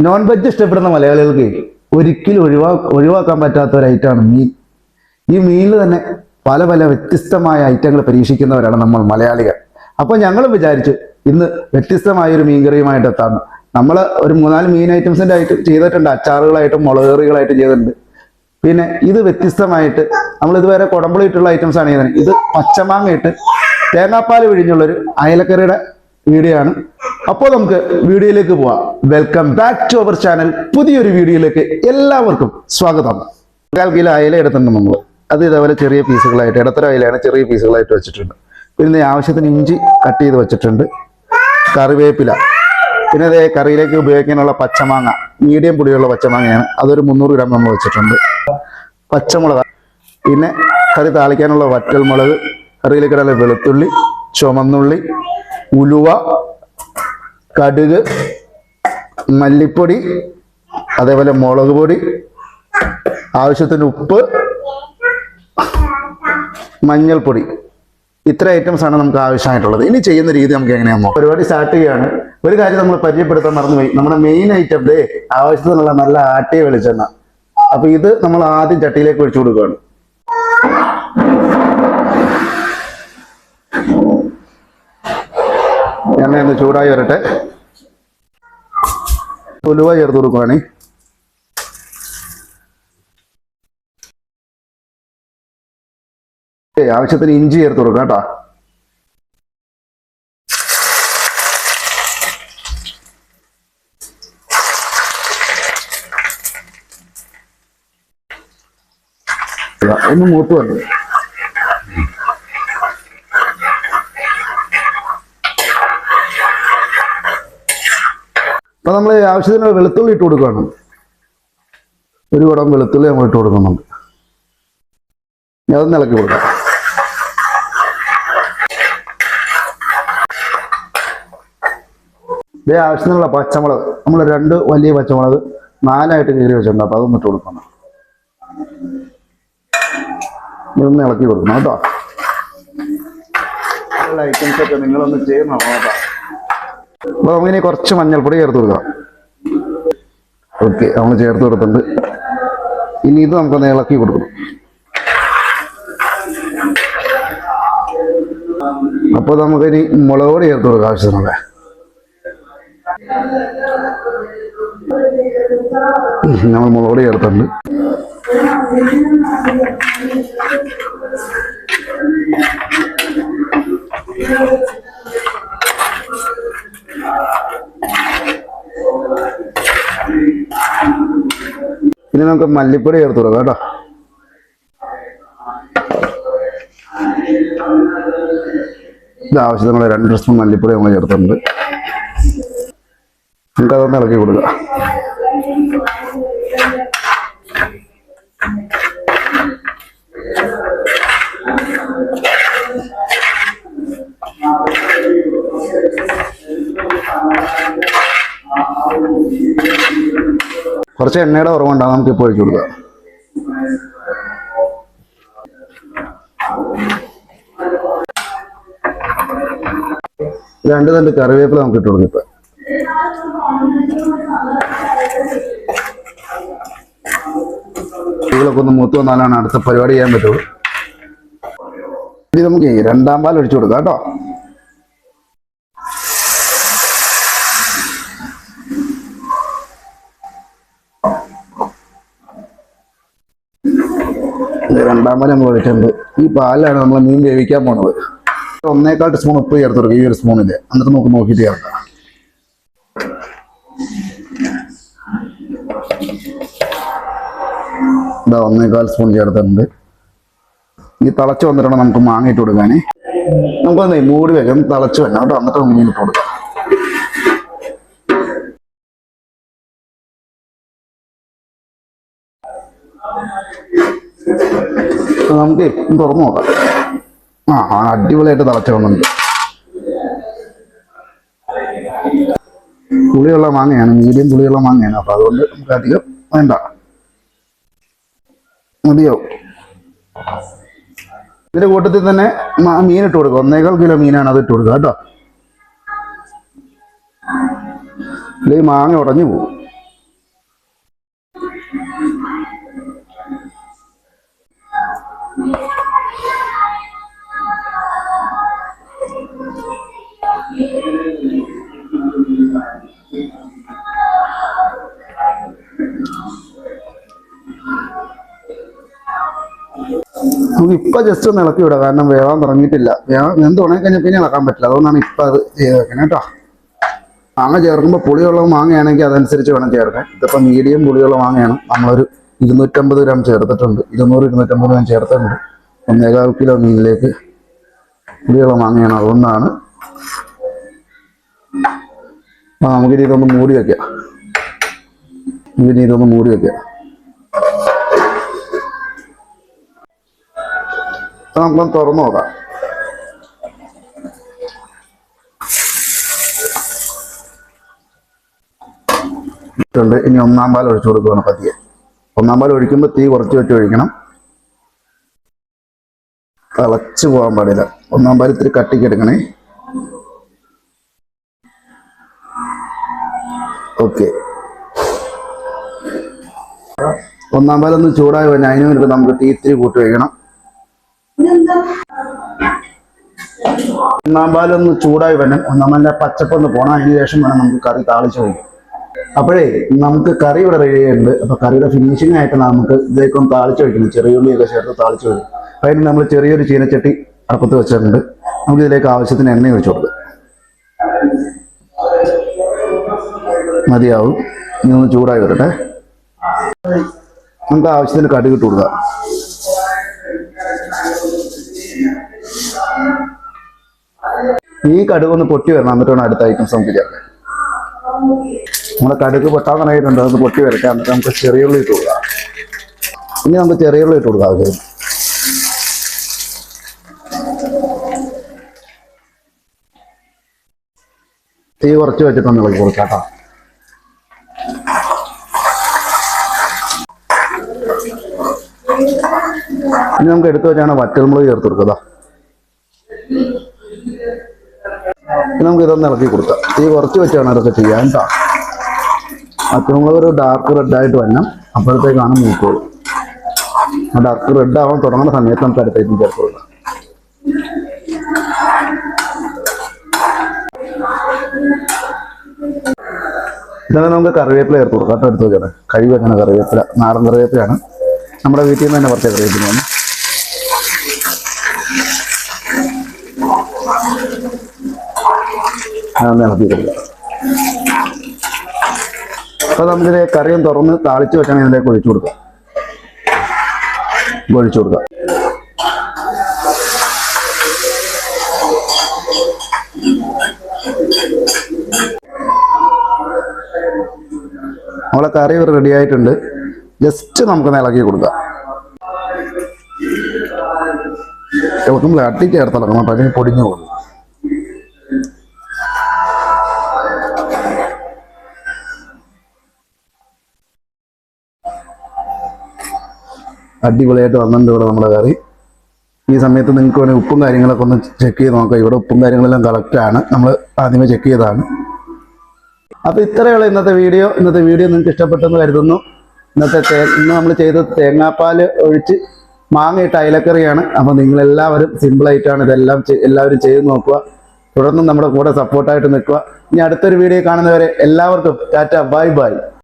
Non veg ഇഷ്ടപ്പെടുന്ന മലയാളികൾക്ക് ഒരിക്കലും ഒഴിവാക്കാൻ പറ്റാത്ത ഒരു ഐറ്റമാണ് മീൻ. ഈ മീനിൽ തന്നെ പല പല വ്യത്യസ്തമായ ഐറ്റങ്ങൾ പരീക്ഷിക്കുന്നവരാണ് നമ്മൾ മലയാളികൾ. അപ്പോൾ ഞങ്ങൾ വിചാരിച്ചു ഇന്ന് വ്യത്യസ്തമായ ഒരു മീൻകറിയുമായിട്ട് എത്താമെന്ന്. നമ്മൾ ഒരു 3-4 മീൻ ഐറ്റംസിൻ്റെ ആയിട്ട് ചെയ്തിട്ടുണ്ട്, അച്ചാറുകളായിട്ടും മുളകറികളായിട്ടും ചെയ്തിട്ടുണ്ട്. പിന്നെ ഇത് വ്യത്യസ്തമായിട്ട് നമ്മൾ ഇതുവരെ കുടമ്പളിയിട്ടുള്ള ഐറ്റംസ് ആണ് ചെയ്യുന്നത്. ഇത് പച്ചമാങ്ങ ഇട്ട് തേങ്ങാപ്പാൽ പിഴിഞ്ഞുള്ളൊരു അയലക്കറിയുടെ വീഡിയോ ആണ്. അപ്പോൾ നമുക്ക് വീഡിയോയിലേക്ക് പോവാം. Welcome back to our channel. പുതിയൊരു വീഡിയോയിലേക്ക് എല്ലാവർക്കും സ്വാഗതം. 1/4 കിലോ അയല എടുത്തിട്ടുണ്ട് നമ്മൾ. അത് ഇതേപോലെ ചെറിയ പീസുകളായിട്ട്, ഇടത്തര അയലയാണ്, ചെറിയ പീസുകളായിട്ട് വെച്ചിട്ടുണ്ട്. പിന്നെ ആവശ്യത്തിന് ഇഞ്ചി കട്ട് ചെയ്ത് വെച്ചിട്ടുണ്ട്, കറിവേപ്പില, പിന്നെ അതേ കറിയിലേക്ക് ഉപയോഗിക്കാനുള്ള പച്ചമാങ്ങ, മീഡിയം പുളിയുള്ള പച്ചമാങ്ങയാണ്, അതൊരു 300 ഗ്രാം നമ്മൾ വെച്ചിട്ടുണ്ട്. പച്ചമുളക്, പിന്നെ കറി താളിക്കാനുള്ള വറ്റൽമുളക്, കറിയിലേക്ക് ഇടാനുള്ള വെളുത്തുള്ളി, ചുമന്നുള്ളി, ഉലുവ, കടുക്, മല്ലിപ്പൊടി, അതേപോലെ മുളക് പൊടി, ആവശ്യത്തിന് ഉപ്പ്, മഞ്ഞൾപ്പൊടി. ഇത്ര ഐറ്റംസ് ആണ് നമുക്ക് ആവശ്യമായിട്ടുള്ളത്. ഇനി ചെയ്യുന്ന രീതി നമുക്ക് എങ്ങനെയാണോ പരിപാടി സ്റ്റാർട്ട് ചെയ്യുകയാണ്. ഒരു കാര്യം നമ്മൾ പരിചയപ്പെടുത്താൻ മറന്നുപോയി. നമ്മുടെ മെയിൻ ഐറ്റം ആവശ്യത്തിനുള്ള നല്ല ആട്ടിയ വെളിച്ചെണ്ണ. അപ്പൊ ഇത് നമ്മൾ ആദ്യം ചട്ടിയിലേക്ക് ഒഴിച്ചു കൊടുക്കുകയാണ്. എണ്ണ ഒന്ന് ചൂടായി വരട്ടെ. ഉലുവ ചേർത്ത് കൊടുക്കുകയാണ്. ആവശ്യത്തിന് ഇഞ്ചി ചേർത്ത് കൊടുക്കുക കേട്ടോ. ഒന്ന് മൂത്ത് വന്നു. അപ്പൊ നമ്മൾ ആവശ്യത്തിന് വെളുത്തുള്ളി ഇട്ട് കൊടുക്കണം. ഒരു കുടം വെളുത്തുള്ളി നമ്മൾ ഇട്ട് കൊടുക്കുന്നുണ്ട്. അതൊന്ന് ഇളക്കി കൊടുക്കാം. ഇതേ ആവശ്യത്തിനുള്ള പച്ചമുളക്, നമ്മൾ 2 വലിയ പച്ചമുളക് 4ആയിട്ട് കീറി വെച്ചിട്ടുണ്ട്. അപ്പൊ അതൊന്ന് ഇട്ട് കൊടുക്കണം. ഇതൊന്ന് ഇളക്കി കൊടുക്കണം കേട്ടോ. ഐറ്റംസ് ഒക്കെ നിങ്ങളൊന്ന് ചെയ്യുന്ന കേട്ടോ. അപ്പൊ നമുക്കിനി കുറച്ച് മഞ്ഞൾപ്പൊടി ചേർത്ത് കൊടുക്കാം. ഓക്കെ, നമ്മൾ ചേർത്ത് കൊടുത്തിട്ടുണ്ട്. ഇനി ഇത് നമുക്കൊന്ന് ഇളക്കി കൊടുക്കണം. അപ്പോൾ നമുക്കിനി മുളക് പൊടി ചേർത്ത് കൊടുക്കാം ആവശ്യത്തിനുള്ള. നമ്മൾ മുളക് പൊടി ചേർത്തിട്ടുണ്ട്. ഇനി നമുക്ക് മല്ലിപ്പൊടി ചേർത്ത് കൊടുക്കാം കേട്ടോ. ഇത് ആവശ്യത്തിനുള്ള 2 സ്പൂൺ മല്ലിപ്പൊടി നമ്മൾ ചേർത്തിട്ടുണ്ട്. നമുക്കതൊന്ന് ഇളക്കി കൊടുക്കുക. കുറച്ച് എണ്ണയുടെ കുറവുണ്ടാകും, നമുക്ക് ഇപ്പോൾ ഒഴിച്ചു കൊടുക്കുക. രണ്ട് തണ്ട് കറിവേപ്പില നമുക്ക് ഇട്ട് കൊടുക്കും. ഇതൊക്കെ ഒന്ന് മൂത്ത് വന്നാലാണ് അടുത്ത പരിപാടി ചെയ്യാൻ പറ്റുള്ളൂ. ഇത് നമുക്ക് 2ാം പാൽ ഒഴിച്ചു കൊടുക്കാം കേട്ടോ. ഇത് 2ാം പാൽ നമ്മൾ ഒഴിച്ചിട്ടുണ്ട്. ഈ പാലാണ് നമ്മൾ മീൻ വേവിക്കാൻ പോണത്. 1.25 സ്പൂൺ ഉപ്പ് ചേർത്ത് കൊടുക്കുക. ഈ ഒരു സ്പൂണില്, എന്നിട്ട് നമുക്ക് നോക്കിയിട്ട് ചേർക്കാം. ഇതാ 1.25 സ്പൂൺ ചേർത്തിട്ടുണ്ട്. ഈ തിളച്ച് വന്നിട്ടാണ് നമുക്ക് മാങ്ങ ഇട്ട് കൊടുക്കാനേ. നമുക്കൊന്ന് മൂടി വെക്കാം, തിളച്ച് വെക്കാം കേട്ടോ. എന്നിട്ട് നമുക്ക് മീൻ ഇട്ട് കൊടുക്കാം. നമുക്ക് തുറന്നു നോക്കാം. അടിപൊളിയായിട്ട് തിളച്ച് വന്നിട്ടുണ്ട്. പുളിയുള്ള മാങ്ങയാണ്, മീഡിയം പുളിയുള്ള മാങ്ങയാണ്. അപ്പൊ അതുകൊണ്ട് നമുക്ക് അധികം വേണ്ട, മതിയാവും. ഇതിന്റെ കൂട്ടത്തിൽ തന്നെ മീൻ ഇട്ട് കൊടുക്കുക. 1.25 കിലോ മീനാണ്, അത് ഇട്ട് കൊടുക്കുക കേട്ടോ. അല്ലെങ്കിൽ മാങ്ങ ഉടഞ്ഞു പോകും. നമുക്ക് ഇപ്പൊ ജസ്റ്റ് ഒന്ന് ഇളക്കി വിടാം, കാരണം വേവാൻ തുടങ്ങിയിട്ടില്ല. എന്ത് ഉണങ്ങി കഴിഞ്ഞാൽ പിന്നെ ഇളക്കാൻ പറ്റില്ല. അതുകൊണ്ടാണ് ഇപ്പൊ അത് ചെയ്ത് വെക്കുന്നത് കേട്ടോ. മാങ്ങ ചേർക്കുമ്പോൾ പുളിയുള്ള മാങ്ങയാണെങ്കിൽ അതനുസരിച്ച് വേണം ചേർക്കാൻ. ഇതിപ്പോൾ മീഡിയം പുളിയുള്ള മാങ്ങയാണ്. നമ്മളൊരു 250 ഗ്രാം ചേർത്തിട്ടുണ്ട്. 200-250 ഗ്രാം ചേർത്തിട്ടുണ്ട്. 1.25 കിലോ മീനിലേക്ക് പുളിയുള്ള മാങ്ങയാണ്. അതുകൊണ്ടാണ്. നമുക്കിനി ഇതൊന്ന് മൂടി വയ്ക്കാം. നമുക്കൊന്ന് തുറന്നു നോക്കാം. ഇനി ഒന്നാം പാൽ ഒഴിച്ചു കൊടുക്കുകയാണ് പതിയെ. ഒന്നാം പാൽ ഒഴിക്കുമ്പോൾ തീ കുറച്ച് വെച്ച് ഒഴിക്കണം. തിളച്ച് പോകാൻ പാടില്ല. ഒന്നാം പാൽ ഇത്തിരി കട്ടിക്ക് എടുക്കണേ. ഓക്കെ, ഒന്നാം പാലൊന്ന് ചൂടായി കഴിഞ്ഞാൽ അതിന് വേണ്ടി നമുക്ക് തീ ഇത്തിരി കൂട്ടി വയ്ക്കണം. ഒന്നാം പാലൊന്ന് ചൂടായി വേണം. ഒന്നാം പാലിന്റെ പച്ചപ്പൊന്ന് പോകണം. അതിന് ശേഷം വേണം നമുക്ക് കറി താളിച്ച് വയ്ക്കാം. അപ്പോഴേ നമുക്ക് കറി ഇവിടെ റെഡി ആയിട്ടുണ്ട്. അപ്പൊ കറിയുടെ ഫിനിഷിംഗ് ആയിട്ട് നമുക്ക് ഇതേക്കൊന്ന് താളിച്ച് വയ്ക്കണം. ചെറിയ ഉള്ളിയൊക്കെ ചേർത്ത് താളിച്ച് വയ്ക്കും. അതിന് നമ്മൾ ചെറിയൊരു ചീനച്ചട്ടി അടുപ്പത്ത് വെച്ചിട്ടുണ്ട്. നമുക്ക് ഇതിലേക്ക് ആവശ്യത്തിന് എണ്ണ ഒഴിച്ചു കൊടുക്കുക. മതിയാവും. ഇനി ഒന്ന് ചൂടായി വരട്ടെ. നമുക്ക് ആവശ്യത്തിന് കടുക് ഇട്ട് കൊടുക്കുക. ഈ കടുക് ഒന്ന് പൊട്ടി വരണം. എന്നിട്ട് വേണം അടുത്ത ഐറ്റംസ് നമുക്ക് ചേർക്കാൻ. നമ്മുടെ കടുക് പൊട്ടാൻ തുടങ്ങിയിട്ടുണ്ട്. അത് പൊട്ടി വരട്ടെ. എന്നിട്ട് നമുക്ക് ചെറിയ ഉള്ളി ഇട്ട് കൊടുക്കാം. ഇനി നമുക്ക് ചെറിയ ഉള്ളി ഇട്ട് കൊടുക്കാം. ആവശ്യം തീ കുറച്ച് വെച്ചിട്ടൊന്ന് ഇളക്കി കൊടുക്കാം കേട്ടോ. ഇനി നമുക്ക് എടുത്തു വെച്ചാണ് വറ്റൽമുളക് ചേർത്ത് കൊടുക്കുക. നമുക്ക് ഇതൊന്ന് ഇളക്കി കൊടുക്കാം. തീ കുറച്ച് വെച്ചാണ് ഇതൊക്കെ ചെയ്യാൻ കേട്ടോ. വറ്റൽമുളക് ഒരു ഡാർക്ക് റെഡ് ആയിട്ട് വരണം. അപ്പോഴത്തേക്കാണ് മൂക്കുള്ളൂ. ആ ഡാർക്ക് റെഡ് ആവാൻ തുടങ്ങുന്ന സമയത്ത് നമുക്ക് അടുത്തേക്കും ചേർത്ത് കൊടുക്കാം. ഇതാണ് നമുക്ക് കറിവേപ്പില ചേർത്ത് കൊടുക്കാം. എടുത്ത് വെച്ചാണ് കഴുകി വെച്ചാണ് കറിവേപ്പില. നാടൻ കറിവേപ്പിലാണ്. നമ്മുടെ വീട്ടിൽ നിന്ന് തന്നെ കുറച്ച് കറിവേപ്പിലാണ്. ഇളക്കി കൊടുക്കുക. അപ്പൊ നമുക്കിത് കറിയും തുറന്ന് താളിച്ച് വെച്ചാണ് ഇതിലേക്ക് ഒഴിച്ചു കൊടുക്കുക. നമ്മളെ കറി റെഡി ആയിട്ടുണ്ട്. ജസ്റ്റ് നമുക്കൊന്ന് ഇളക്കി കൊടുക്കാം. ഇളക്കുമ്പോൾ അട്ടി ചേർത്തിളക്കണം. അപ്പം അതിന് പൊടിഞ്ഞു പോകും. അടിപൊളിയായിട്ട് വന്നിട്ടുണ്ട് ഇവിടെ നമ്മുടെ കറി. ഈ സമയത്ത് നിങ്ങൾക്ക് വേണമെങ്കിൽ ഉപ്പും കാര്യങ്ങളൊക്കെ ഒന്ന് ചെക്ക് ചെയ്ത് നോക്കാം. ഇവിടെ ഉപ്പും കാര്യങ്ങളെല്ലാം കറക്റ്റാണ്. നമ്മൾ ആദ്യമേ ചെക്ക് ചെയ്തതാണ്. അപ്പോൾ ഇത്രയുള്ള ഇന്നത്തെ വീഡിയോ നിങ്ങൾക്ക് ഇഷ്ടപ്പെട്ടെന്ന് കരുതുന്നു. ഇന്ന് നമ്മൾ ചെയ്തത് തേങ്ങാപ്പാൽ ഒഴിച്ച് മാങ്ങയിട്ട അയലക്കറിയാണ്. അപ്പോൾ നിങ്ങളെല്ലാവരും സിമ്പിളായിട്ടാണ് ഇതെല്ലാം എല്ലാവരും ചെയ്ത് നോക്കുക. തുടർന്നും നമ്മുടെ കൂടെ സപ്പോർട്ടായിട്ട് നിൽക്കുക. ഇനി അടുത്തൊരു വീഡിയോ കാണുന്നവരെ എല്ലാവർക്കും ടാറ്റ, ബൈ ബൈ.